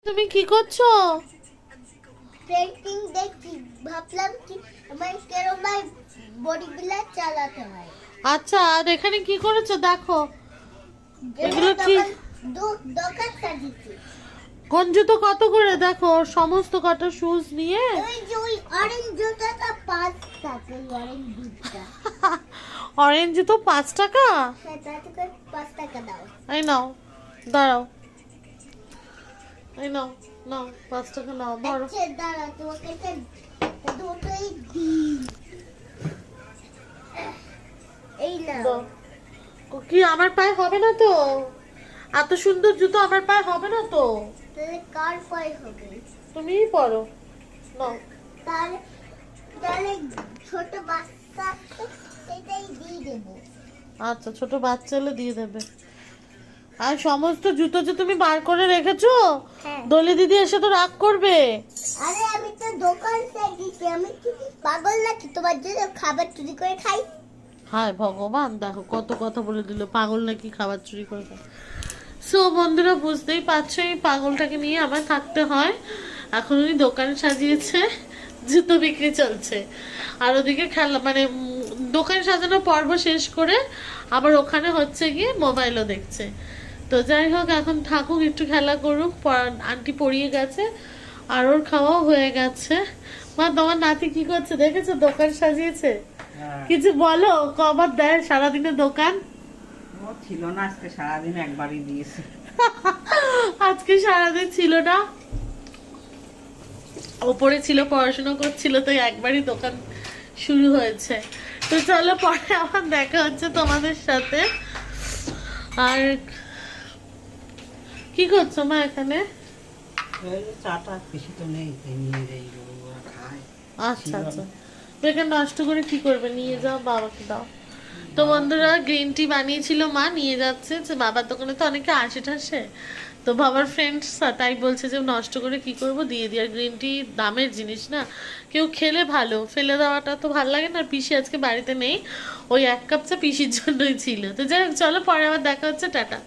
তুমি কি করছো? পেন্টিং দেখছি, ভাবলাম কি আমার কেরম বডি বিল্ডার চালাতে হয়। আচ্ছা, আর এখানে কি করেছো দেখো। এগুলো এগুলো কি? দোকান সাজিয়েছি। গঞ্জু তো কত করে দেখো, সমস্ত কত শুজ নিয়ে। ওই যে ওই অরেঞ্জ জুতাটা 5 টাকা, অরেঞ্জ জুতা অরেঞ্জ তো 5 টাকা। সেটা থেকে 5 টাকা দাও। এই নাও, দাঁড়াও, এই নাও, নাও 5 টাকা নাও, ধরো। আচ্ছা দাঁড়া, তোমাকে একটা দুটোই দিই। এই নাও। দাও। কি আমার পায়ে হবে না তো? এত সুন্দর জুতো আমার পায়ে হবে না তো। তাহলে কার পায়ে হবে? তুমিই পরো, নাও। তাহলে তাহলে ছোট বাচ্চা এটাই দিয়ে দেবো। আচ্ছা, ছোট বাচ্চা হলে দিয়ে দেবে। আর সমস্ত জুতো যে তুমি বার করে রেখেছো, হ্যাঁ। দলি দিদি এসে তো রাগ করবে। আরে আমি তো দোকান সাজিয়েছি, আমি কি পাগল নাকি তোমার জন্য খাবার চুরি করে খাই? হায় ভগবান, দেখো কত কথা বলে দিল, পাগল নাকি খাবার চুরি করে খায়। সো বন্ধুরা, বুঝতেই পারছো এই পাগলটাকে নিয়ে আমার থাকতে হয়। এখন উনি দোকান সাজিয়েছে, জুতো বিক্রি চলছে, আর ওদিকে খেলা মানে দোকান সাজানোর পর্ব শেষ করে আবার ওখানে হচ্ছে গিয়ে মোবাইলও দেখছে। তো যাই হোক, এখন থাকুক, একটু খেলা করুক। আন্টি পড়িয়ে গেছে আর ওর খাওয়াও হয়ে গেছে। মা, তোমার নাতি কি করছে দেখেছো? দোকান সাজিয়েছে। কিছু বলো, কবার দেয় সারাদিনে দোকান? ও ছিল না, আজকে সারাদিন একবারই দিয়েছে। আজকে সারাদিন ছিল না, ওপরে ছিল, পড়াশোনা করছিল, তো একবারই দোকান শুরু হয়েছে। তো চলো, পরে আবার দেখা হচ্ছে তোমাদের সাথে। আর কি করছো মা এখানে? এই যে চাটা বেশি তো নেই, তাই নিয়ে যাই, ওরা খায়। আচ্ছা আচ্ছা, বেকার নষ্ট করে কি করবে, নিয়ে যাও, বাবাকে দাও। তো বন্ধুরা, গ্রিন টি বানিয়েছিল মা, নিয়ে যাচ্ছে। যে বাবার দোকানে তো অনেকে আসে টাসে, তো বাবার ফ্রেন্ডস, তাই বলছে যে নষ্ট করে কি করব, দিয়ে দিয়ে। আর গ্রিন টি দামের জিনিস না, কেউ খেলে ভালো, ফেলে দেওয়াটা তো ভালো লাগে না। আর পিসি আজকে বাড়িতে নেই, ওই 1 কাপ চা পিসির জন্যই ছিল। তো যাই হোক, চলো পরে আবার দেখা হচ্ছে, টাটা।